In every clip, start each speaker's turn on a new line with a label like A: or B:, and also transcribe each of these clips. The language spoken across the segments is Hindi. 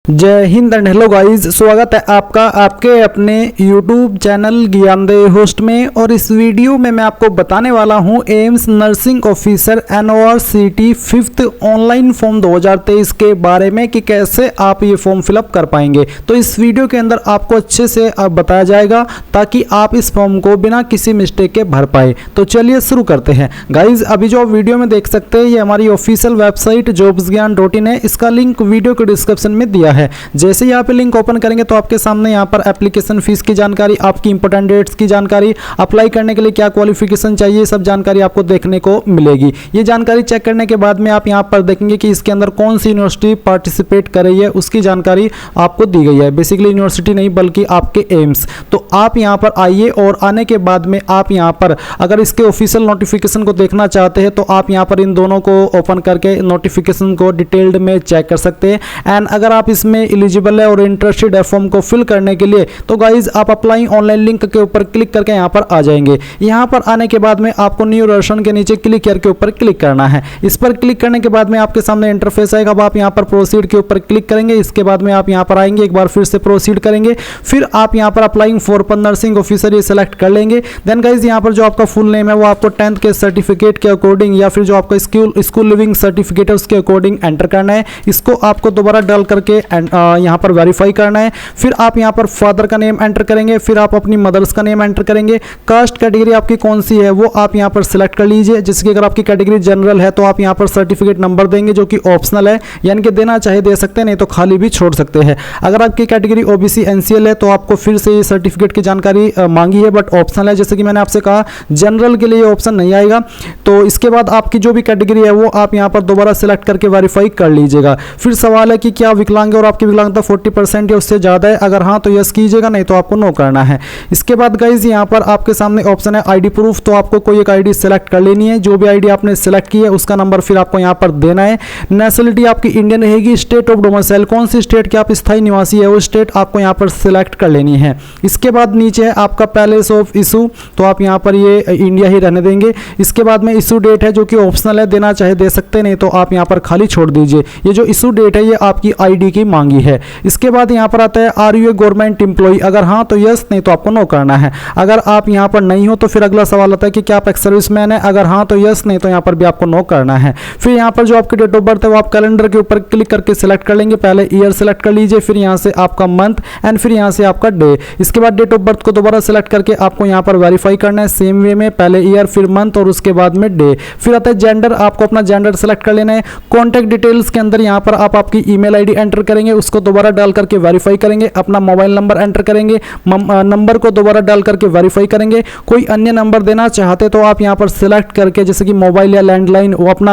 A: जय हिंद एंड हेलो गाइस, स्वागत है आपका आपके अपने YouTube चैनल ज्ञानदेव होस्ट में। और इस वीडियो में मैं आपको बताने वाला हूं AIIMS nursing officer NORCT 5th online form 2023 के बारे में कि कैसे आप ये फॉर्म फिलअप कर पाएंगे। तो इस वीडियो के अंदर आपको अच्छे से बताया जाएगा ताकि आप इस फॉर्म को बिना किसी मिस्टेक के भर पाए। तो चलिए शुरू करते हैं गाइज। अभी जो आप वीडियो में देख सकते हैं ये हमारी ऑफिशियल वेबसाइट jobsgyan.in है। इसका लिंक वीडियो के डिस्क्रिप्शन में दिया है। जैसे ही आप लिंक ओपन करेंगे तो आपके सामने यहाँ पर एप्लीकेशन फीस की जानकारी, आपकी इंपॉर्टेंट डेट्स की जानकारी, अप्लाई करने के लिए क्या क्वालिफिकेशन चाहिए, सब जानकारी आपको देखने को मिलेगी। ये जानकारी चेक करने के बाद में आप यहाँ पर देखेंगे कि इसके अंदर कौन सी यूनिवर्सिटी पार्टिसिपेट कर रही है, उसकी जानकारी आपको दी गई है। बेसिकली यूनिवर्सिटी नहीं बल्कि आपके एम्स। तो आप यहाँ पर आइए और आने के बाद में आप यहाँ पर अगर इसके ऑफिशियल नोटिफिकेशन को देखना चाहते हैं तो आप यहाँ पर इन दोनों को ओपन करके नोटिफिकेशन को डिटेल्ड में चेक कर सकते हैं। एंड अगर आप इसमें एलिजिबल है और इंटरेस्टेड है फॉर्म को फिल करने के लिए तो गाइज आप अप्लाई ऑनलाइन लिंक के ऊपर क्लिक करके यहाँ पर आ जाएंगे। यहाँ पर आने के बाद में आपको न्यू वर्जन के नीचे क्लिक हियर के ऊपर क्लिक करना है। इस पर क्लिक करने के बाद में आपके सामने इंटरफेस आएगा। अब आप यहाँ पर प्रोसीड के ऊपर क्लिक करेंगे। इसके बाद में आप यहाँ पर आएंगे, एक बार फिर से प्रोसीड करेंगे। फिर आप यहाँ पर अप्लाइंग फॉर नर्सिंग ऑफिसर ये सेलेक्ट कर लेंगे। देन गाइज यहाँ पर जो आपका फुल नेम है वो आपको 10th के सर्टिफिकेट के अकॉर्डिंग या फिर जो आपका स्कूल लिविंग सर्टिफिकेट है उसके अकॉर्डिंग एंटर करना है। इसको आपको दोबारा डाल करके यहाँ पर वेरीफाई करना है। फिर आप यहाँ पर फादर का नेम एंटर करेंगे, फिर आप अपनी मदर्स का नेम एंटर करेंगे। कास्ट कैटेगरी आपकी कौन सी है वो आप यहाँ पर सिलेक्ट कर लीजिए। जैसे कि अगर आपकी कैटेगरी जनरल है तो आप यहाँ पर सर्टिफिकेट नंबर देंगे जो कि ऑप्शनल है, यानी कि देना चाहे दे सकते हैं, नहीं तो खाली भी छोड़ सकते हैं। अगर आपकी कैटेगरी OBC NCL है तो आपको फिर से ये सर्टिफिकेट की जानकारी मांगी है बट ऑप्शनल है। जैसे कि मैंने आपसे कहा जनरल के लिए ऑप्शन नहीं आएगा। तो इसके बाद आपकी जो भी कैटेगरी है वो आप यहाँ पर दोबारा सिलेक्ट करके वेरीफाई कर लीजिएगा। फिर सवाल है कि क्या विकलांग है और आपकी विकलांगता 40% या उससे ज़्यादा है, अगर हाँ तो यस कीजिएगा, नहीं तो आपको नो करना है। इसके बाद गाइज यहाँ पर आपके सामने ऑप्शन है ID प्रूफ। तो आपको कोई एक ID सेलेक्ट कर लेनी है। जो भी ID आपने सेलेक्ट की है उसका नंबर फिर आपको यहाँ पर देना है। नेशनलिटी आपकी इंडियन रहेगी। स्टेट ऑफ डोमिसाइल, कौन सी स्टेट के आप स्थायी निवासी है वो स्टेट आपको यहाँ पर सिलेक्ट कर लेनी है। इसके बाद नीचे है आपका पैलेस ऑफ इशू, तो आप यहाँ पर ये इंडिया ही रहने देंगे। इसके बाद में इशू डेट है जो कि ऑप्शनल है, देना चाहे दे सकते, नहीं तो आप यहाँ पर खाली छोड़ दीजिए। ये जो इशू डेट है ये आपकी ID की मांगी है। इसके बाद यहाँ पर आता है are you a government employ, अगर हाँ तो यस, नहीं तो आपको नो करना है। अगर आप यहाँ पर नहीं हो तो फिर अगला सवाल आता है कि क्या आप एक्स सर्विसमैन है, अगर हाँ तो यस, नहीं तो यहाँ पर भी आपको नो करना है। फिर यहाँ पर जो आपकी डेट ऑफ बर्थ है वो आप कैलेंडर के ऊपर क्लिक करके सिलेक्ट कर लेंगे। पहले ईयर सेलेक्ट कर लीजिए, फिर यहाँ से आपका मंथ एंड फिर यहाँ से आपका डे। इसके बाद डेट ऑफ बर्थ को दोबारा सिलेक्ट करके आपको यहाँ पर वेरीफाई करना है सेम वे में, पहले ईयर फिर मंथ और उसके बाद में डे। फिर आता है जेंडर, आपको अपना जेंडर सेलेक्ट कर लेना है। कॉन्टैक्ट डिटेल्स के अंदर यहाँ पर आप आपकी ईमेल ID एंटर करेंगे, उसको दोबारा डाल करके वेरीफाई करेंगे। अपना मोबाइल नंबर एंटर करेंगे, नंबर को दोबारा डाल करके वेरीफाई करेंगे। कोई अन्य नंबर देना चाहते तो आप यहाँ पर सिलेक्ट करके जैसे कि मोबाइल या लैंडलाइन वो अपना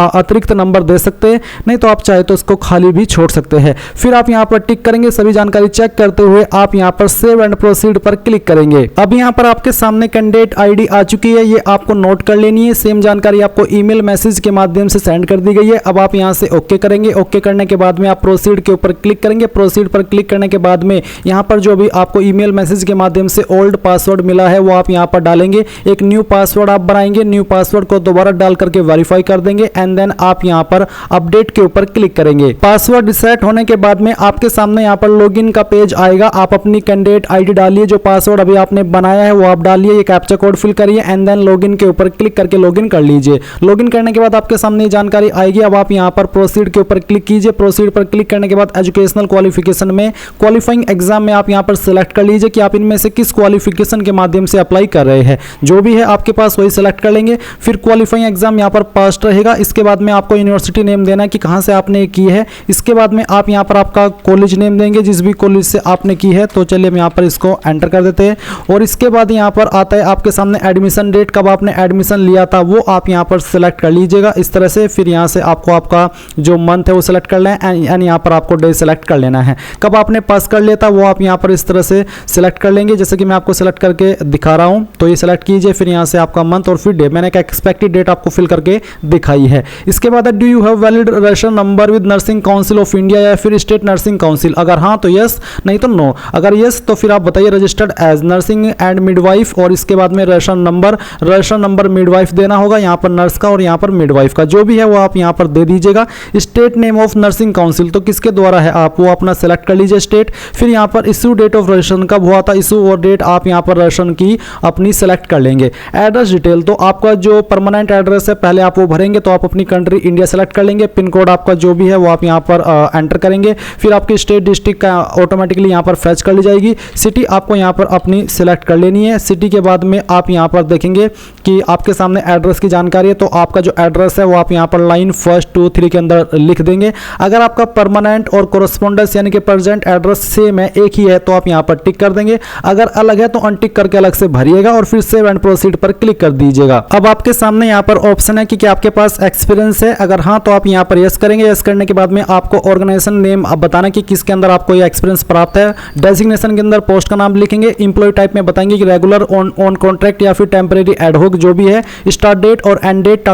A: अतिरिक्त नंबर दे सकते हैं, नहीं तो आप चाहे तो उसको खाली भी छोड़ सकते हैं। फिर आप यहाँ पर टिक करेंगे। सभी जानकारी चेक करते हुए आप यहाँ पर सेव एंड प्रोसीड पर क्लिक करेंगे। अब यहाँ पर आपके सामने कैंडिडेट ID आ चुकी है, ये आपको नोट कर लेनी है। सेम जानकारी आपको ईमेल मैसेज के माध्यम से सेंड कर दी गई है। अब आप यहाँ से ओके करेंगे। ओके करने के बाद में आप प्रोसीड के ऊपर क्लिक करेंगे। प्रोसीड पर क्लिक करने के बाद में यहाँ पर जो भी आपको ईमेल मैसेज के माध्यम से ओल्ड पासवर्ड मिला है वो आप यहाँ पर डालेंगे। एक न्यू पासवर्ड आप बनाएंगे। न्यू पासवर्ड को दोबारा डाल करके वेरीफाई कर देंगे एंड देन आप यहाँ पर अपडेट के ऊपर क्लिक करेंगे। पासवर्ड रिसेट होने के बाद में आपके सामने यहाँ पर लॉगिन का पेज आएगा। आप अपनी कैंडिडेट ID डालिए, जो पासवर्ड अभी आपने बनाया है वो आप डालिए, ये कैप्चा कोड फिल करिए एंड देन लॉगिन के ऊपर क्लिक करके लॉगिन कर लीजिए। लॉगिन करने के बाद आपके सामने जानकारी आएगी। अब आप यहाँ पर प्रोसीड के ऊपर क्लिक कीजिए। प्रोसीड पर क्लिक करने के बाद एजुकेशनल क्वालिफिकेशन में क्वालिफाइंग एग्जाम में आप यहाँ पर सिलेक्ट कर लीजिए कि आप इनमें से किस क्वालिफिकेशन के माध्यम से अप्लाई कर रहे हैं। जो भी है आपके पास वही सिलेक्ट कर लेंगे। फिर क्वालिफाइंग एग्जाम यहाँ पर पास रहेगा। इसके बाद में आपको यूनिवर्सिटी नेम देना है कि कहाँ से आपने की है। इसके बाद में आप यहाँ पर आपका कॉलेज नेम देंगे जिस भी कॉलेज से आपने की है। तो चलिए हम यहाँ पर इसको एंटर कर देते हैं। और इसके बाद यहाँ पर आता है आपके सामने एडमिशन डेट, कब आपने एडमिशन लिया था वो आप यहाँ पर सिलेक्ट कर लीजिएगा इस तरह से। फिर यहाँ से आपको आपका जो मंथ है वो सिलेक्ट कर लेना है एंड यहाँ पर आपको डे सेलेक्ट कर लेना है। कब आपने पास कर लिया था वो आप यहाँ पर इस तरह से सिलेक्ट कर लेंगे, जैसे कि मैं आपको सिलेक्ट करके दिखा रहा हूँ। तो ये सिलेक्ट कीजिए, फिर यहाँ से आपका मंथ और फिर डे। मैंने एक एक्सपेक्टेड डेट आपको फिल करके दिखाई है। इसके बाद do you have valid registration number with nursing council of India या फिर स्टेट नर्सिंग काउंसिल, अगर हाँ तो यस, नहीं तो नो। अगर यस तो फिर आप बताइए registered as nursing and midwife और इसके बाद में रजिस्ट्रेशन नंबर मिडवाइफ देना होगा यहाँ पर नर्स का और यहाँ पर मिडवाइफ का, जो भी है वो आप यहाँ पर दे दीजिएगा। State name of nursing council, तो किसके द्वारा है आप वो अपना सेलेक्ट कर लीजिए स्टेट। फिर यहाँ पर इशू डेट ऑफ रजिस्ट्रेशन कब हुआ था, इशू और डेट आप यहाँ पर रजिस्ट्रेशन की अपनी सेलेक्ट कर लेंगे। एड्रेस डिटेल, तो आपका जो परमानेंट एड्रेस है पहले आप वो भरेंगे, तो आप अपनी कंट्री इंडिया सेलेक्ट कर लेंगे। पिन कोड आपका जो भी है वो आप यहाँ पर एंटर करेंगे। फिर आपकी स्टेट डिस्ट्रिक्ट का ऑटोमेटिकली यहाँ पर फैच कर ली जाएगी। सिटी आपको यहाँ पर अपनी सेलेक्ट कर लेनी है। सिटी के बाद में आप यहाँ पर देखेंगे कि आपके सामने एड्रेस की जानकारी है, तो आपका जो एड्रेस है वो आप यहाँ पर लाइन 1, 2, 3 के अंदर लिख देंगे। अगर आपका परमानेंट और कोरस्पोंडेंस यानी कि प्रेजेंट एड्रेस सेम है, एक ही है, तो आप यहाँ पर टिक कर देंगे। अगर अलग है तो अनटिक करके अलग से भरिएगा और फिर सेव एंड प्रोसीड पर क्लिक कर दीजिएगा। अब आपके सामने यहाँ पर ऑप्शन है कि क्या आपके पास एक्सपीरियंस है, अगर हाँ तो आप यहाँ पर यस करेंगे। यस करने के बाद में आपको ऑर्गेनाइजेशन नेम आप बताना कि किसके अंदर आपको ये एक्सपीरियंस प्राप्त है। डेजिग्नेशन के अंदर पोस्ट का नाम लिखेंगे। इंप्लॉय टाइप में बताएंगे कि रेगुलर, ऑन कॉन्ट्रैक्ट या फिर टेम्परेरी, एडहॉक जो भी है। स्टार्ट डेट और एंड डेट,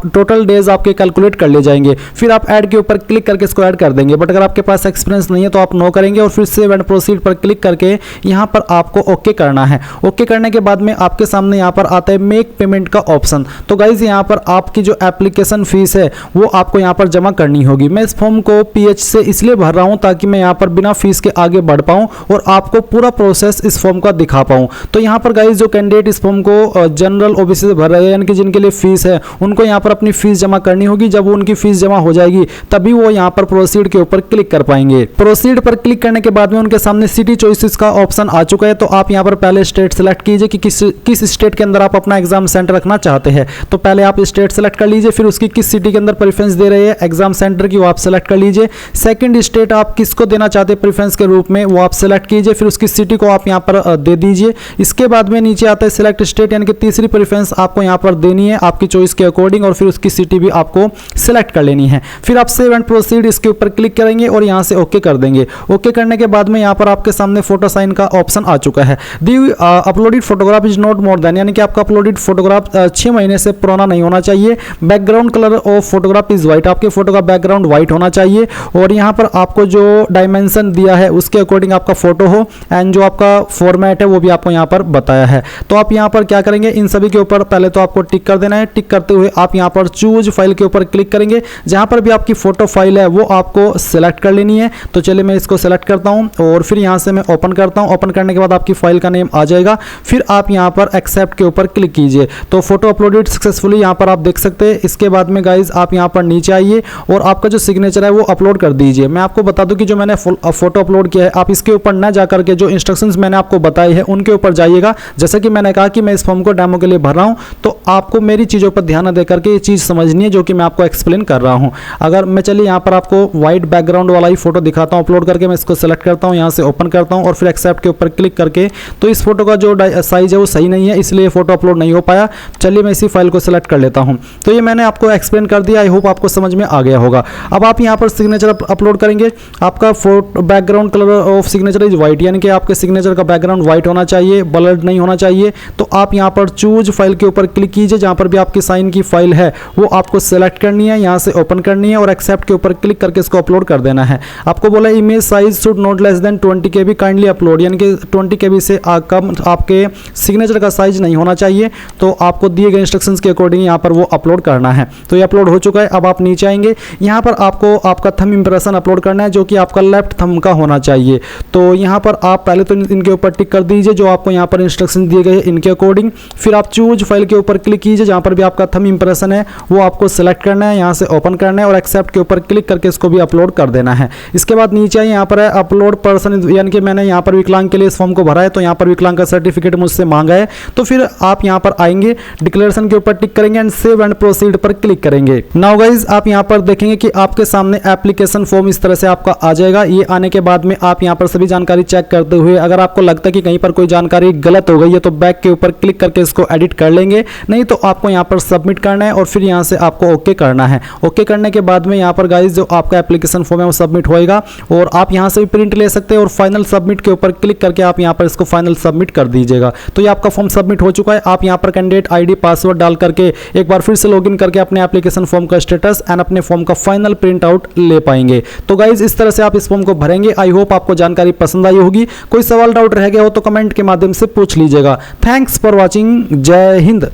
A: टोटल डेज आपके कैलकुलेट कर ले जाएंगे। फिर आप ऐड के ऊपर क्लिक करके इसको ऐड कर देंगे। बट अगर आपके पास एक्सपीरियंस नहीं है तो आप नो करेंगे और फिर सेव एंड प्रोसीड पर क्लिक करके यहाँ पर आपको ओके करना है। ओके करने के बाद में आपके सामने यहाँ पर आता है मेक पेमेंट का ऑप्शन। तो गाइज यहाँ पर आपकी जो एप्लीकेशन फीस है वो आपको यहाँ पर जमा करनी होगी। मैं इस फॉर्म को PH से इसलिए भर रहा हूँ ताकि मैं यहाँ पर बिना फीस के आगे बढ़ पाऊँ और आपको पूरा प्रोसेस इस फॉर्म का दिखा पाऊँ। तो यहाँ पर गाइज जो कैंडिडेट इस फॉर्म को जनरल OBC से भर रहे हैं, यानी कि जिनके लिए फीस है, उनको यहाँ पर अपनी फीस जमा करनी होगी। जब उनकी फीस जमा हो जाएगी तभी वो यहाँ पर प्रोसीड के ऊपर क्लिक कर पाएंगे। प्रोसीड पर क्लिक करने के बाद में उनके सामने सिटी चॉइसेस का ऑप्शन आ चुका है। तो आप यहाँ पर पहले स्टेट सेलेक्ट कीजिए कि किस स्टेट के अंदर आप अपना एग्जाम सेंटर रखना चाहते हैं। तो पहले आप स्टेट सेलेक्ट कर लीजिए, फिर उसकी किस सिटी के अंदर प्रेफरेंस दे रहे हैं एग्जाम सेंटर की, वो आप सेलेक्ट कर लीजिए। सेकंड स्टेट आप किसको देना चाहते हैं प्रेफरेंस के रूप में, वो आप सेलेक्ट कीजिए। फिर उसकी सिटी को आप यहाँ पर दे दीजिए। इसके बाद में नीचे आता है सिलेक्ट स्टेट, यानी कि तीसरी प्रेफरेंस आपको यहाँ पर देनी है आपकी चॉइस के अकॉर्डिंग, और फिर उसकी सिटी भी आपको सेलेक्ट कर लेनी है। फिर आप सेव एंड प्रोसीड इसके ऊपर क्लिक करेंगे और यहाँ से ओके कर देंगे। ओके करने के बाद में यहाँ पर आपके सामने फोटो साइन का ऑप्शन आ चुका है। The uploaded photograph is not more than, यानी कि आपका अपलोडेड फोटोग्राफ 6 महीने से पुराना नहीं होना चाहिए। Background colour of photograph is white, आपके फोटो का बैकग्राउंड व्हाइट होना चाहिए। और यहाँ पर आपको जो डायमेंशन दिया है उसके अकॉर्डिंग आपका फोटो हो, एंड जो आपका फॉर्मेट है वो भी आपको यहाँ पर बताया है। तो आप यहाँ पर क्या करेंगे, इन सभी के ऊपर पहले तो आपको टिक कर देना है। टिक करते हुए आप यहाँ पर चूज फाइल के ऊपर क्लिक करेंगे। जहाँ पर भी आपकी फोटो फाइल है वो आपको सेलेक्ट कर लेनी है। तो चलिए मैं इसको सेलेक्ट करता हूँ और फिर यहाँ से मैं ओपन करता हूँ। ओपन करने के बाद आपकी फाइल का नेम आ जाएगा। फिर आप यहाँ पर एक्सेप्ट के ऊपर क्लिक कीजिए। तो फोटो अपलोडेड सक्सेसफुली यहाँ पर आप देख सकते हैं। इसके बाद में गाइज आप यहाँ पर नीचे आइए और आपका जो सिग्नेचर है वो अपलोड कर दीजिए। मैं आपको बता दूं कि जो मैंने फोटो अपलोड किया है, आप इसके ऊपर न जाकर के जो इंस्ट्रक्शंस मैंने आपको बताए हैं उनके ऊपर जाइएगा। जैसा कि मैंने कहा कि मैं इस फॉर्म को डेमो के लिए भर रहा हूँ, तो आपको मेरी चीज़ों पर ध्यान दे करके ये चीज़ समझनी है जो कि मैं आपको एक्सप्लेन कर रहा हूँ। अगर मैं चलिए यहाँ पर आपको व्हाइट बैकग्राउंड वाला ही फोटो दिखाता हूँ अपलोड करके। मैं इसको सेलेक्ट करता हूँ, यहाँ से ओपन करता हूँ और फिर एक्सेप्ट के ऊपर क्लिक करके, तो इस फोटो का जो साइज है वो सही नहीं है, इसलिए फोटो अपलोड नहीं हो पाया। चलिए मैं इसी फाइल को सेलेक्ट कर लेता हूँ। तो ये मैंने आपको एक्सप्लेन कर दिया, आई होप आपको समझ में आ गया होगा। अब आप यहाँ पर सिग्नेचर अपलोड करेंगे। आपका photo background colour of signature is white, यानी कि आपके सिग्नेचर का बैकग्राउंड व्हाइट होना चाहिए, ब्लर्ड नहीं होना चाहिए। तो आप यहाँ पर चूज फाइल के ऊपर क्लिक कीजिए। जहाँ पर भी आपकी साइन की फाइल है वो आपको सेलेक्ट करनी है, यहाँ से ओपन करनी है और एक्सेप्ट के ऊपर क्लिक करके इसको अपलोड कर देना है। आपको बोला image size should not less than 20 KB kindly upload, यानी कि 20 KB से कम आपके सिग्नेचर का साइज नहीं होना चाहिए। तो आपको दिए गए इंस्ट्रक्शंस के अकॉर्डिंग यहाँ पर वो अपलोड करना है। तो ये अपलोड हो चुका है। अब आप नीचे आएंगे, यहाँ पर आपको आपका थंब इंप्रेशन अपलोड करना है जो कि आपका लेफ्ट थंब का होना चाहिए। तो यहाँ पर आप पहले तो इनके ऊपर टिक कर दीजिए जो आपको यहाँ पर इंस्ट्रक्शन दिए गए इनके अकॉर्डिंग। फिर आप चूज फाइल के ऊपर क्लिक कीजिए। जहाँ पर भी आपका थंब इंप्रेशन है वो आपको सेलेक्ट करना है, यहाँ से ओपन करना है और एक्सेप्ट के ऊपर क्लिक करके इसको भी अपलोड कर देना है। इसके बाद नीचे यहाँ पर है अपलोड पर्सन, यानी कि मैंने यहाँ पर विकलांग के लिए इस फॉर्म को भरा है, तो यहाँ पर विकलांग का सर्टिफिकेट मुझसे मांगा है। तो फिर आप यहाँ पर आएंगे, डिक्लेरेशन के ऊपर टिक करेंगे एंड सेव एंड प्रोसीड पर क्लिक करेंगे। नाउ गाइज आप यहाँ पर देखेंगे कि आपके सामने एप्लीकेशन फॉर्म इस तरह से आपका आ जाएगा। ये आने के बाद में आप यहाँ पर सभी जानकारी चेक करते हुए, अगर आपको लगता है कि कहीं पर कोई जानकारी गलत हो गई है तो बैक के ऊपर क्लिक करके इसको एडिट कर लेंगे, नहीं तो आपको यहाँ पर सबमिट करना है और फिर यहाँ से आपको ओके करना है। ओके करने के बाद में यहाँ पर गाइज जो आपका एप्लीकेशन फॉर्म है वो सबमिट होएगा और आप यहाँ से भी प्रिंट ले सकते हैं और फाइनल सबमिट के ऊपर क्लिक करके आप यहाँ पर इसको फाइनल सबमिट कर दीजिएगा। तो ये आपका फॉर्म सबमिट हो चुका है। आप यहाँ पर कैंडिडेट ID पासवर्ड डाल करके एक बार फिर से लॉगिन करके अपने एप्लीकेशन फॉर्म का स्टेटस एंड अपने फॉर्म का फाइनल प्रिंट आउट ले पाएंगे। तो गाइज इस तरह से आप इस फॉर्म को भरेंगे। आई होप आपको जानकारी पसंद आई होगी। कोई सवाल डाउट रह गया हो तो कमेंट के माध्यम से पूछ लीजिएगा। Thanks for watching. जय हिंद।